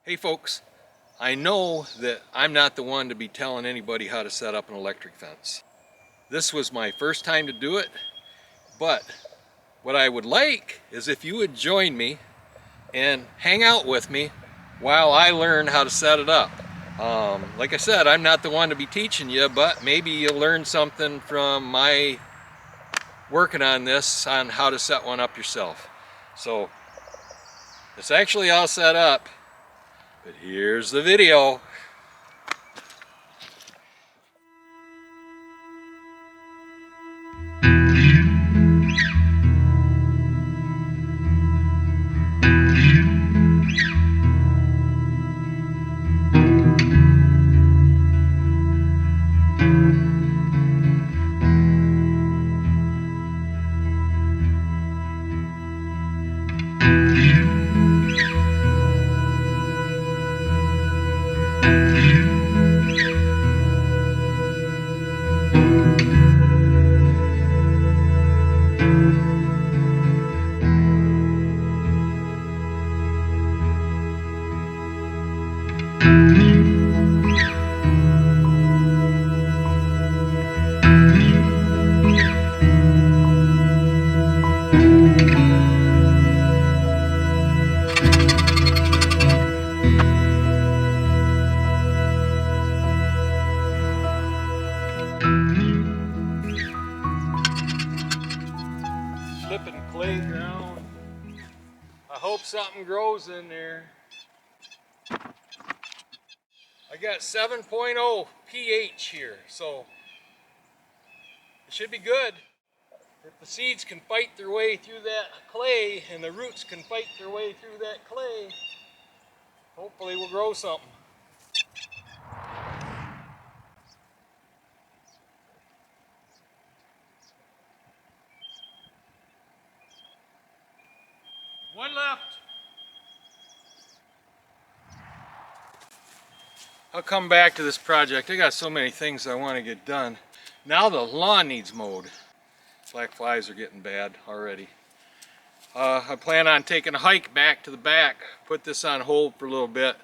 Hey folks, I know that I'm not the one to be telling anybody how to set up an electric fence. This was my first time to do it, but what I would like is if you would join me and hang out with me while I learn how to set it up. Like I said, I'm not the one to be teaching you, but maybe you'll learn something from my working on this on how to set one up yourself. So it's actually all set up, but here's the video. Flipping clay ground. I hope something grows in there. I got 7.0 pH here, so it should be good. If the seeds can fight their way through that clay and the roots can fight their way through that clay, hopefully we'll grow something. One left. I'll come back to this project. I got so many things I want to get done. Now the lawn needs mowed. Black flies are getting bad already. I plan on taking a hike back to the back, put this on hold for a little bit,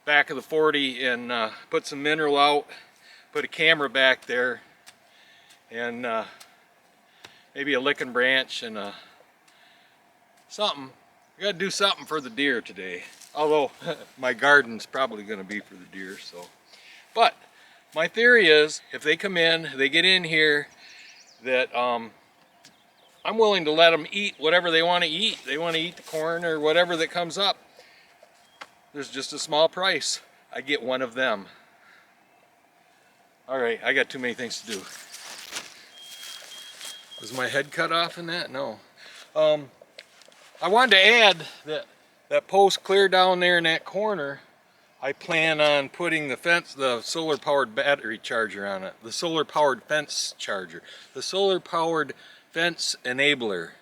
back of the 40, and put some mineral out, put a camera back there, and maybe a licking branch and something. I gotta do something for the deer today. Although my garden's probably gonna be for the deer, so. But my theory is, if they come in, they get in here, that I'm willing to let them eat whatever they want to eat. They want to eat the corn or whatever that comes up. There's just a small price. I get one of them. All right, I got too many things to do. Was my head cut off in that? No. I wanted to add that post clear down there in that corner. I plan on putting the solar powered battery charger on it. The solar powered fence charger. The solar powered fence enabler.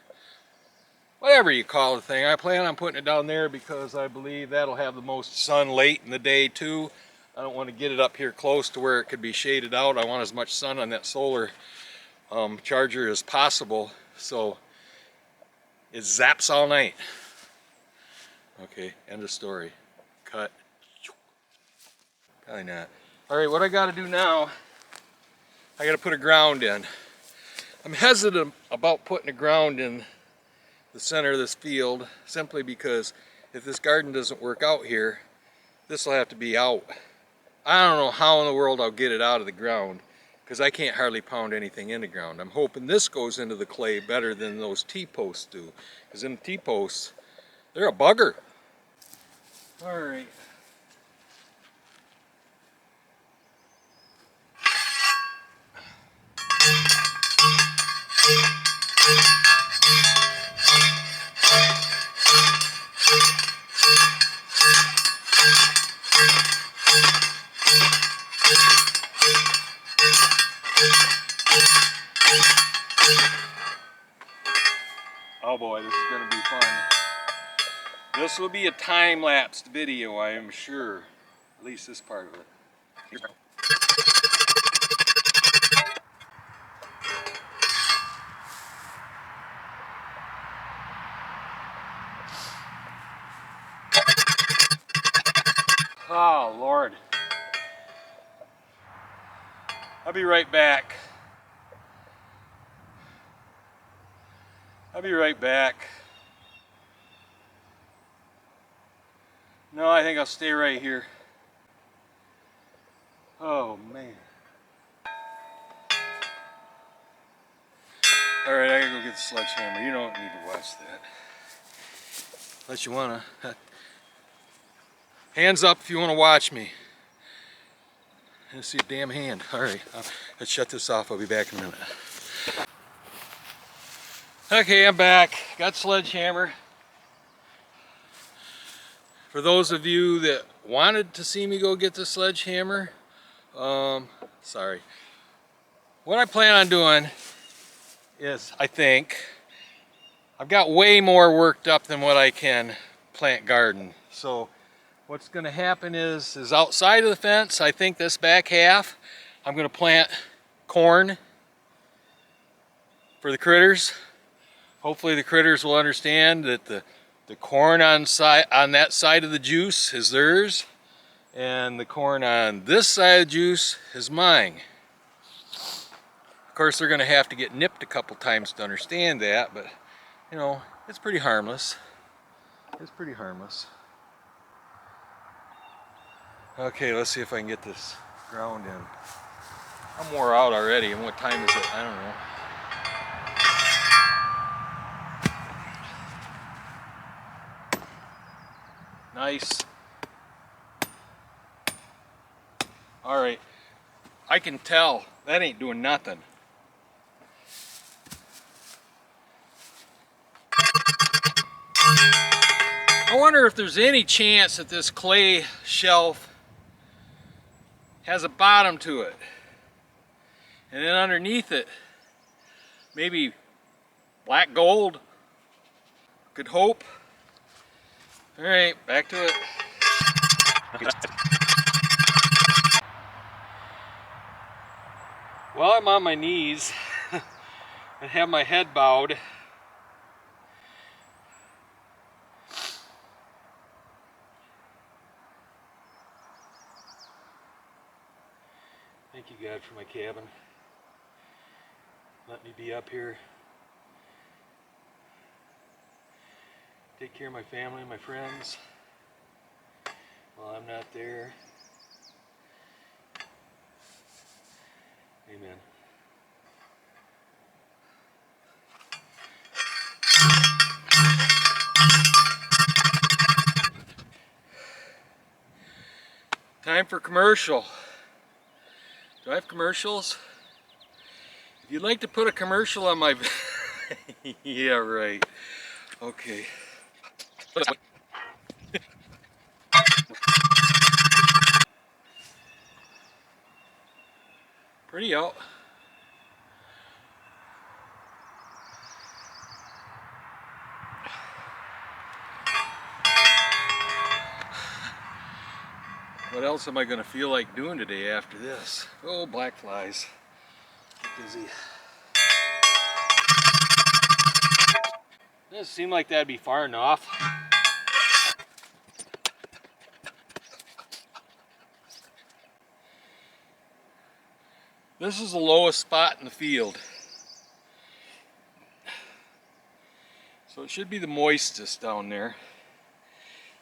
Whatever you call the thing. I plan on putting it down there because I believe that'll have the most sun late in the day too. I don't want to get it up here close to where it could be shaded out. I want as much sun on that solar charger as possible, so it zaps all night. Okay, end of story. Cut. Probably not. Alright, what I gotta do now, I gotta put a ground in. I'm hesitant about putting a ground in the center of this field simply because if this garden doesn't work out here, this will have to be out. I don't know how in the world I'll get it out of the ground because I can't hardly pound anything in the ground. I'm hoping this goes into the clay better than those T-posts do, because them T-posts, they're a bugger. Alright. Oh boy, this is going to be fun. This will be a time-lapsed video, I am sure. At least this part of it. Oh, Lord. I'll be right back. I'll be right back. No, I think I'll stay right here. Oh, man. Alright, I gotta go get the sledgehammer. You don't need to watch that. Unless you wanna. Hands up if you wanna watch me. I see a damn hand. Alright, let's shut this off. I'll be back in a minute. Okay, I'm back. Got sledgehammer. For those of you that wanted to see me go get the sledgehammer, sorry. What I plan on doing is, I think, I've got way more worked up than what I can plant garden. So what's going to happen is outside of the fence, I think this back half, I'm going to plant corn for the critters. Hopefully the critters will understand that the corn on that side of the juice is theirs, and the corn on this side of the juice is mine. Of course, they're going to have to get nipped a couple times to understand that, but you know, it's pretty harmless. It's pretty harmless. Okay, let's see if I can get this ground in. I'm wore out already, and what time is it? I don't know. Nice. Alright, I can tell that ain't doing nothing. I wonder if there's any chance that this clay shelf has a bottom to it. And then underneath it, maybe black gold. Could hope. Alright, back to it. Well, I'm on my knees and have my head bowed. Thank you, God, for my cabin. Let me be up here. Take care of my family and my friends while I'm not there. Amen. Time for commercial. Do I have commercials? If you'd like to put a commercial on my... Yeah, right. Okay. Pretty out. What else am I going to feel like doing today after this? Oh, black flies. Get busy. Doesn't seem like that'd be far enough. This is the lowest spot in the field. So it should be the moistest down there.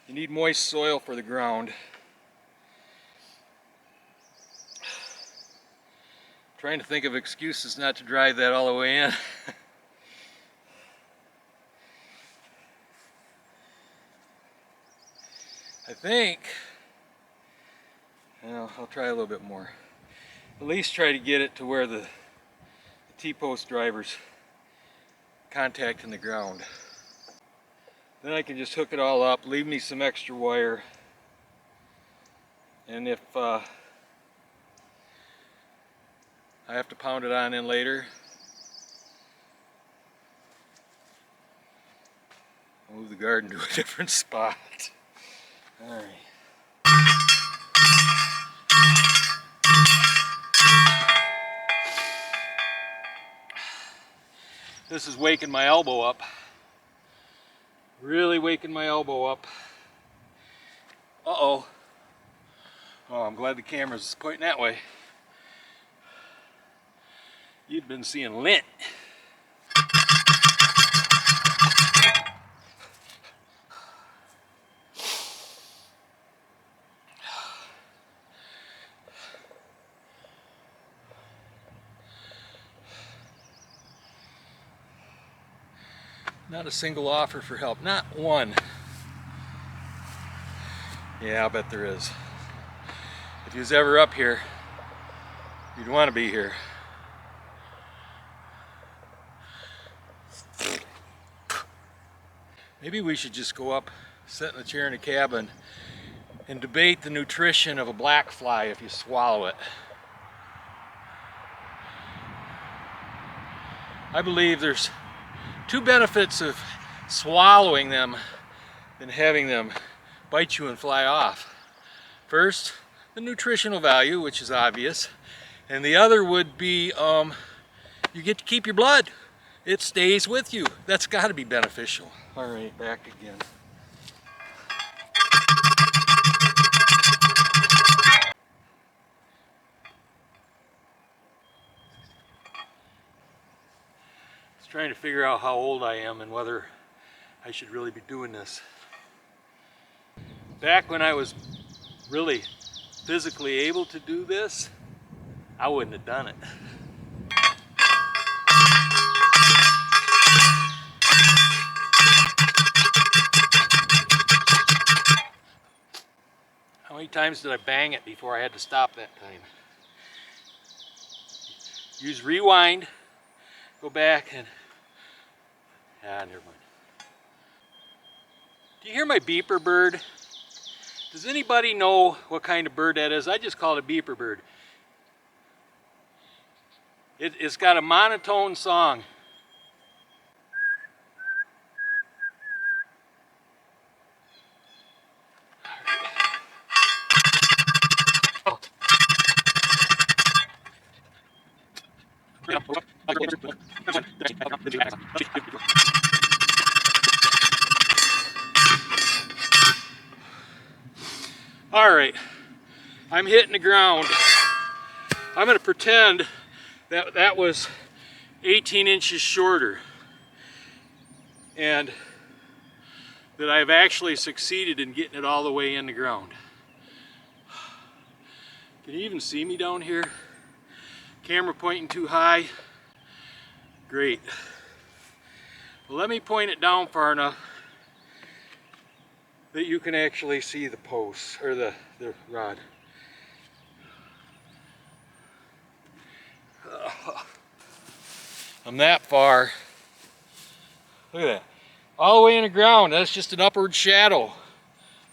You need moist soil for the ground. Trying to think of excuses not to drive that all the way in. I think, well, I'll try a little bit more. At least try to get it to where the T-post driver's contacting the ground. Then I can just hook it all up, leave me some extra wire, and if I have to pound it on in later, I'll move the garden to a different spot. Alright. This is waking my elbow up. Really waking my elbow up. Uh-oh. Oh, I'm glad the camera's pointing that way. You've been seeing lint. Not a single offer for help, not one. Yeah, I'll bet there is. If you was ever up here, you'd want to be here. Maybe we should just go up, sit in a chair in a cabin, and debate the nutrition of a black fly if you swallow it. I believe there's two benefits of swallowing them than having them bite you and fly off. First, the nutritional value, which is obvious, and the other would be you get to keep your blood. It stays with you. That's got to be beneficial. All right, back again. I was trying to figure out how old I am and whether I should really be doing this. Back when I was really physically able to do this, I wouldn't have done it. How many times did I bang it before I had to stop that time? Use rewind, go back and, never mind. Do you hear my beeper bird? Does anybody know what kind of bird that is? I just call it a beeper bird. It's got a monotone song. All right, I'm hitting the ground. I'm going to pretend that that was 18 inches shorter and that I've actually succeeded in getting it all the way in the ground. Can you even see me down here? Camera pointing too high. Great. Well, let me point it down far enough that you can actually see the posts or the rod. I'm that far. Look at that. All the way in the ground. That's just an upward shadow.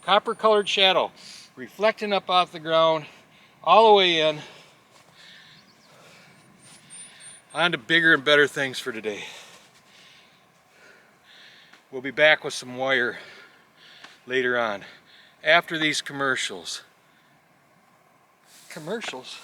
Copper colored shadow. Reflecting up off the ground. All the way in. On to bigger and better things for today. We'll be back with some wire later on. After these commercials. Commercials?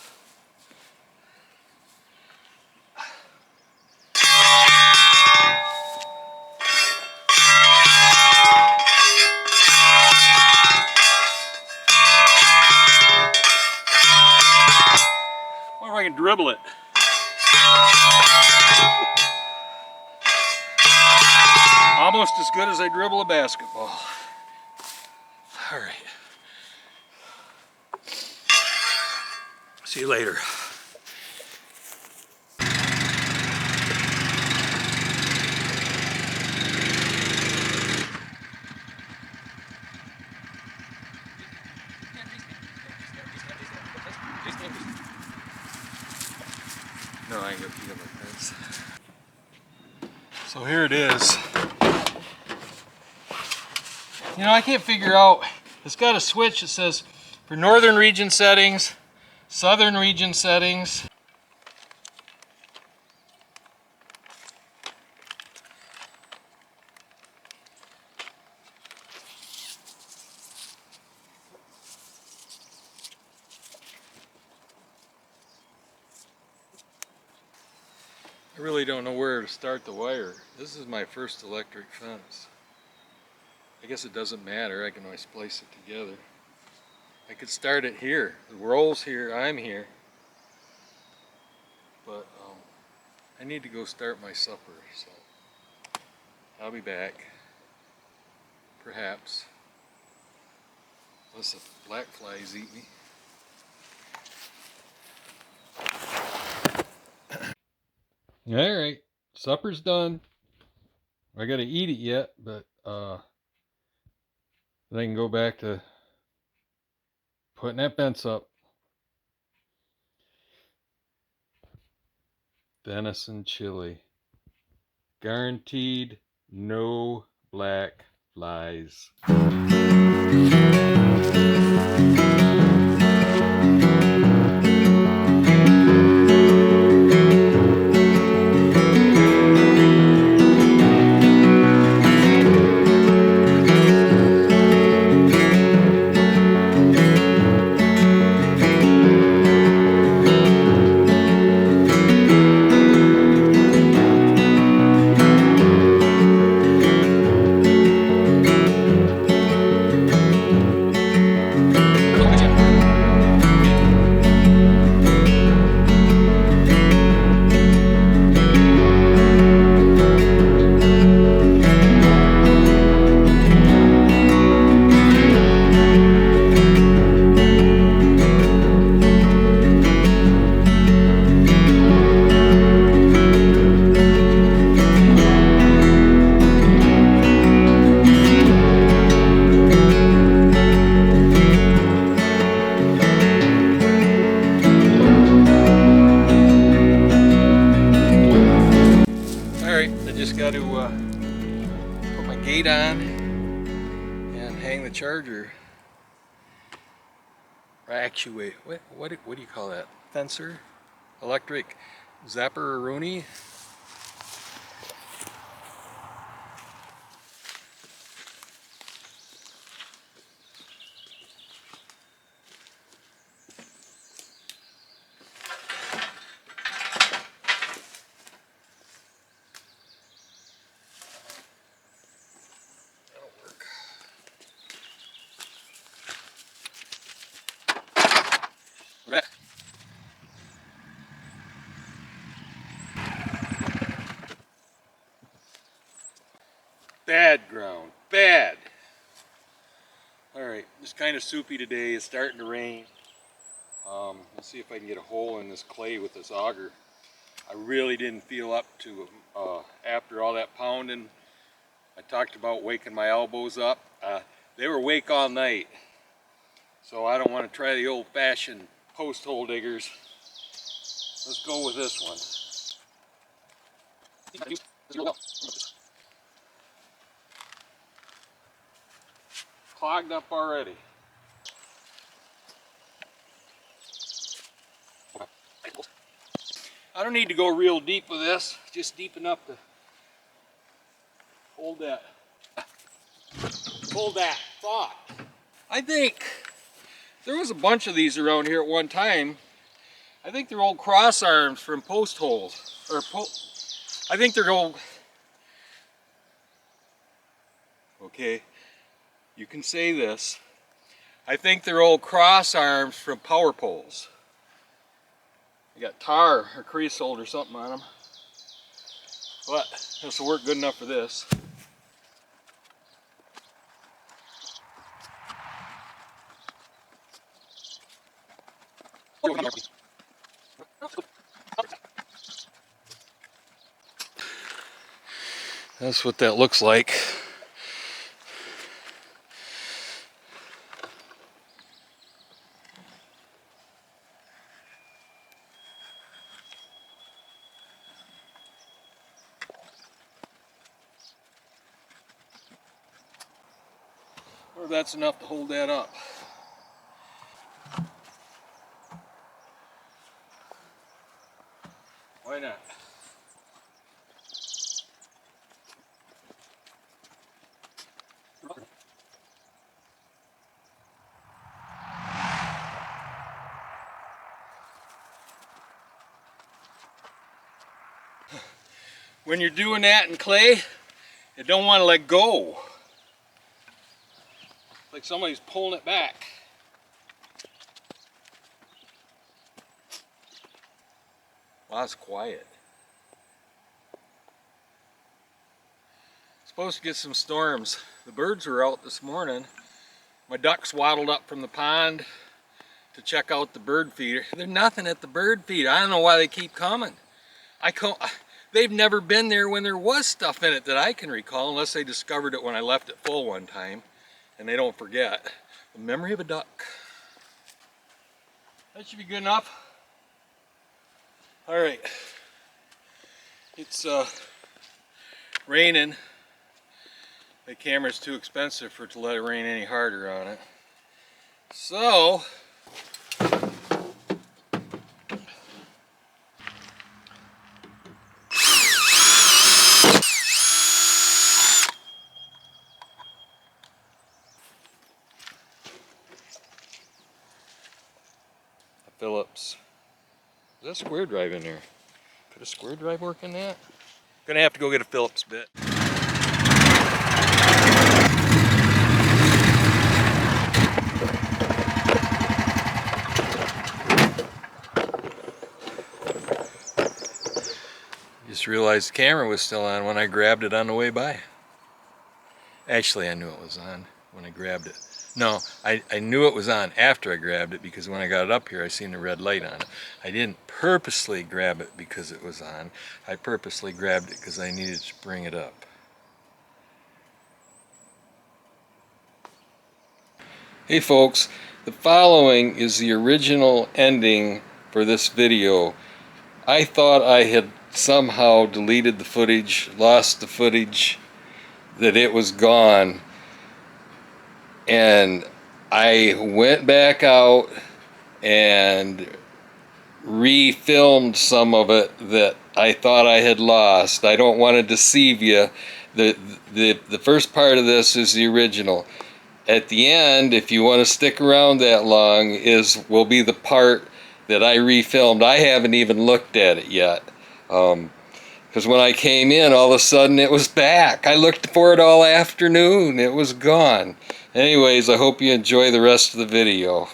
What if I can dribble it? Almost as good as I dribble a basketball. All right. See you later. No, I ain't gonna feed him like this. So here it is. You know, I can't figure out, it's got a switch that says for northern region settings, southern region settings. I really don't know where to start the wire. This is my first electric fence. I guess it doesn't matter, I can always splice it together. I could start it here. The roll's here, I'm here. But I need to go start my supper, so I'll be back. Perhaps. Unless the black flies eat me. Alright, supper's done. I gotta eat it yet, but then I can go back to putting that fence up. Venison chili. Guaranteed no black flies. Got to put my gate on and hang the charger. Or actuate. What do you call that? Fencer? Electric zapper-a-rooney? Bad ground, bad. Alright, just kind of soupy today. It's starting to rain. Let's see if I can get a hole in this clay with this auger. I really didn't feel up to, after all that pounding. I talked about waking my elbows up. They were awake all night. So I don't want to try the old-fashioned post hole diggers. Let's go with this one. Clogged up already. I don't need to go real deep with this, just deep enough to hold that thought. I think there was a bunch of these around here at one time. I think they're old cross arms from post holes, or I think they're old. Okay, you can say this. I think they're old cross arms from power poles. They got tar or creosote or something on them. But this will work good enough for this. That's what that looks like. Or that's enough to hold that up. Why not? When you're doing that in clay, you don't want to let go. Like somebody's pulling it back. Oh, it's quiet. Supposed to get some storms. The birds were out this morning. My ducks waddled up from the pond to check out the bird feeder. There's nothing at the bird feeder. I don't know why they keep coming. They've never been there when there was stuff in it that I can recall, unless they discovered it when I left it full one time, and they don't forget. The memory of a duck. That should be good enough. All right. It's raining. The camera's too expensive to let it rain any harder on it. So, Phillips. Is that a square drive in there? Could a square drive work in that? Gonna have to go get a Phillips bit. Just realized the camera was still on when I grabbed it on the way by. Actually, I knew it was on when I grabbed it. No, I knew it was on after I grabbed it, because when I got it up here I seen the red light on it. I didn't purposely grab it because it was on. I purposely grabbed it because I needed to bring it up. Hey folks, the following is the original ending for this video. I thought I had somehow deleted the footage, lost the footage, that it was gone. And I went back out and refilmed some of it that I thought I had lost. I don't want to deceive you. The first part of this is the original. At the end, if you want to stick around that long, will be the part that I refilmed. I haven't even looked at it yet. Because when I came in, all of a sudden it was back. I looked for it all afternoon. It was gone. Anyways, I hope you enjoy the rest of the video.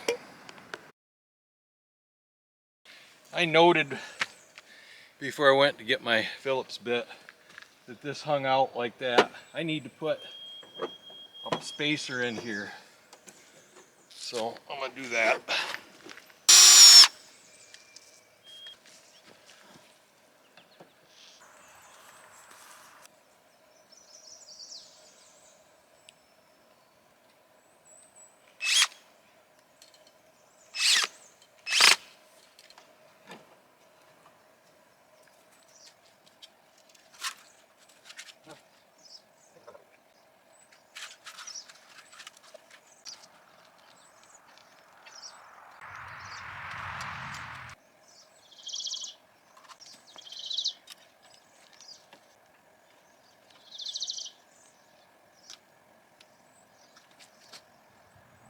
I noted before I went to get my Phillips bit that this hung out like that. I need to put a spacer in here. So I'm going to do that.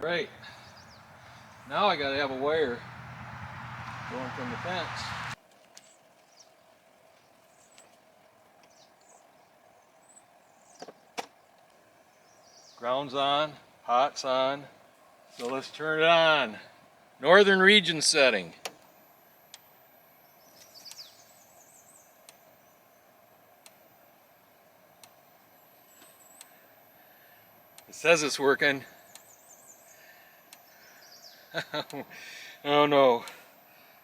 Right. Now I gotta have a wire going from the fence. Ground's on, hot's on, so let's turn it on. Northern region setting. It says it's working. Oh no.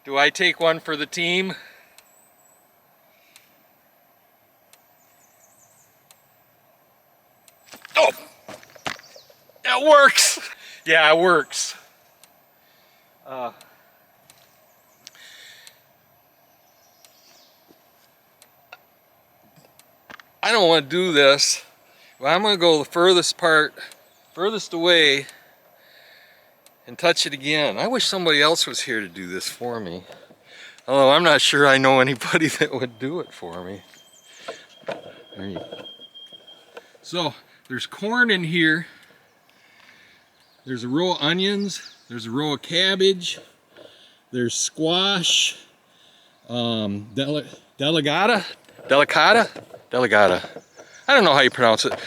Do I take one for the team? Oh! That works! Yeah, it works. I don't want to do this. Well, I'm going to go the furthest away and touch it again. I wish somebody else was here to do this for me. Although I'm not sure I know anybody that would do it for me. There you go. So there's corn in here. There's a row of onions. There's a row of cabbage. There's squash. Delicata. I don't know how you pronounce it.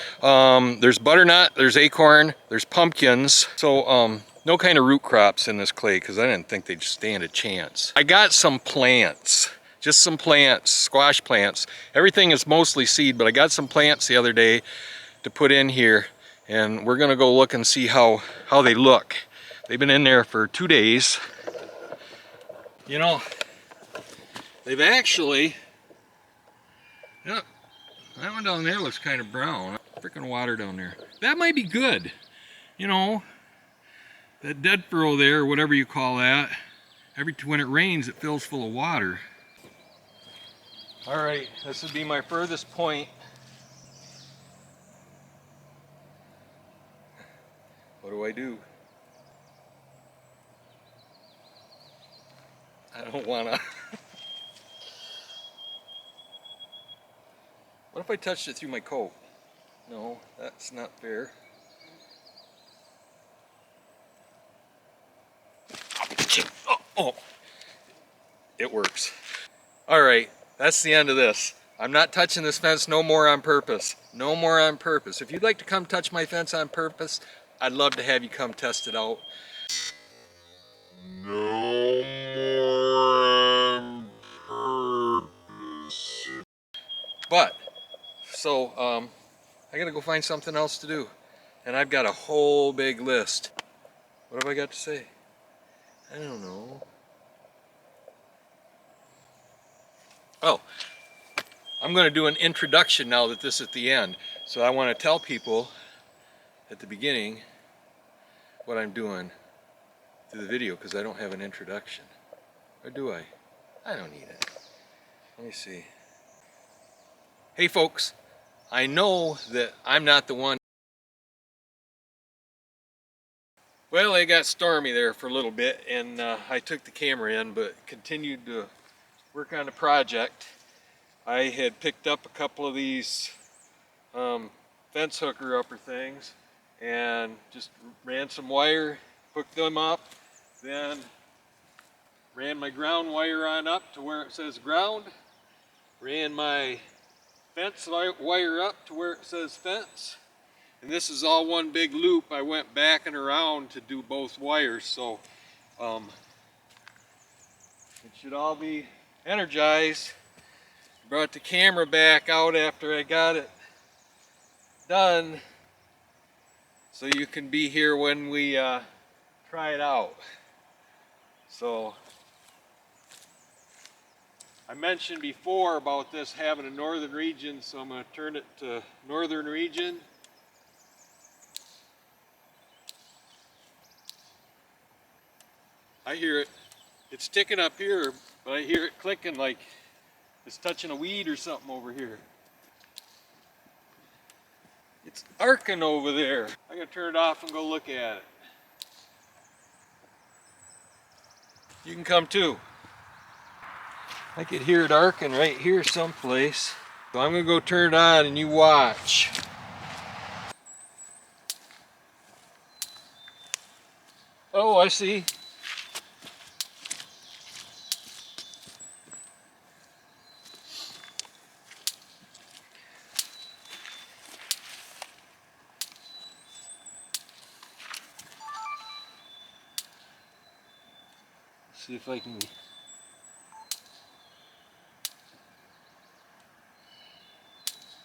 There's butternut. There's acorn. There's pumpkins. So no kind of root crops in this clay because I didn't think they'd stand a chance. I got some plants just some plants, squash plants. Everything is mostly seed, but I got some plants the other day to put in here, and we're gonna go look and see how they look. They've been in there for 2 days. You know, they've actually, yeah, that one down there looks kind of brown. Freaking water down there. That might be good. You know, that dead furrow there, or whatever you call that, when it rains, it fills full of water. All right, this would be my furthest point. What do I do? I don't wanna. What if I touched it through my coat? No, that's not fair. Oh, it works. All right, that's the end of this. I'm not touching this fence no more on purpose. No more on purpose. If you'd like to come touch my fence on purpose, I'd love to have you come test it out. No more on purpose. But, so, I gotta go find something else to do. And I've got a whole big list. What have I got to say? I don't know. Oh, I'm going to do an introduction now that this is at the end. So I want to tell people at the beginning what I'm doing to the video, because I don't have an introduction. Or do I? I don't need it. Let me see. Hey folks, I know that I'm not the one. Well, it got stormy there for a little bit, and I took the camera in, but continued to work on the project. I had picked up a couple of these fence hooker upper things and just ran some wire, hooked them up, then ran my ground wire on up to where it says ground, ran my fence wire up to where it says fence, and this is all one big loop. I went back and around to do both wires, so it should all be energized. Brought the camera back out after I got it done, so you can be here when we try it out. So I mentioned before about this having a northern region, so I'm going to turn it to northern region. I hear it. It's ticking up here, but I hear it clicking like it's touching a weed or something over here. It's arcing over there. I'm going to turn it off and go look at it. You can come too. I could hear it arcing right here someplace. So I'm going to go turn it on and you watch. Oh, I see. See if I can.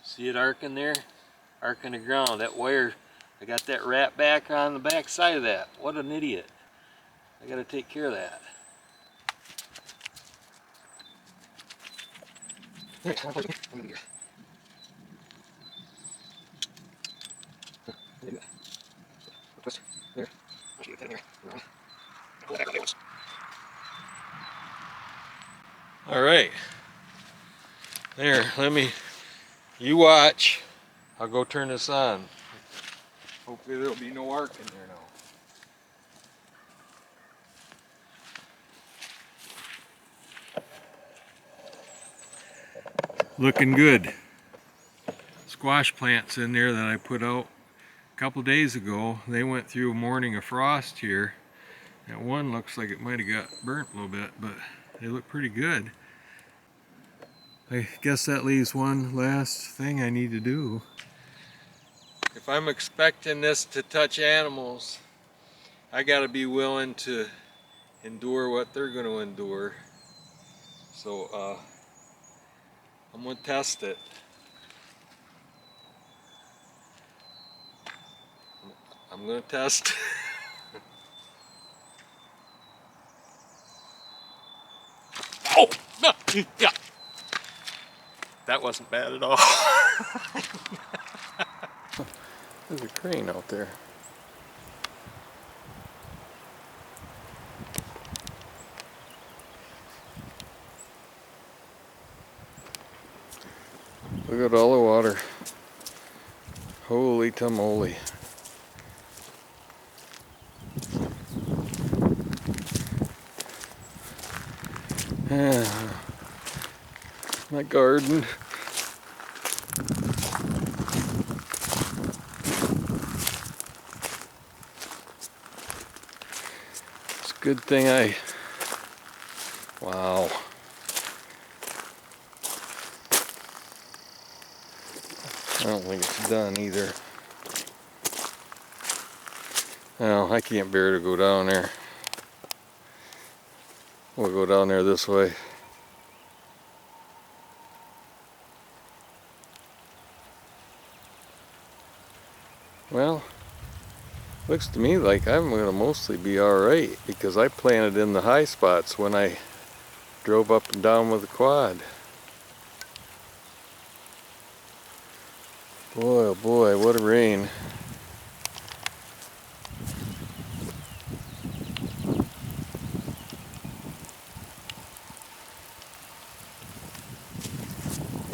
See it arcing there? Arcing the ground. That wire, I got that wrap back on the back side of that. What an idiot. I gotta take care of that. All right. There, you watch. I'll go turn this on. Hopefully there'll be no arc in there now. Looking good. Squash plants in there that I put out a couple days ago. They went through a morning of frost here. That one looks like it might have got burnt a little bit, but they look pretty good. I guess that leaves one last thing I need to do. If I'm expecting this to touch animals, I gotta be willing to endure what they're gonna endure. So I'm going to test it. I'm going to test. Oh, no, yeah. That wasn't bad at all. There's a crane out there. Look at all the water. Holy tamale. Yeah. My garden. It's a good thing wow. I don't think it's done either. No, I can't bear to go down there. We'll go down there this way. Well, looks to me like I'm going to mostly be alright because I planted in the high spots when I drove up and down with the quad. Boy, oh boy, what a rain.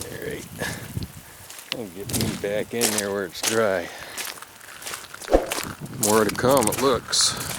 Alright, I'll get me back in there where it's dry. More to come, it looks.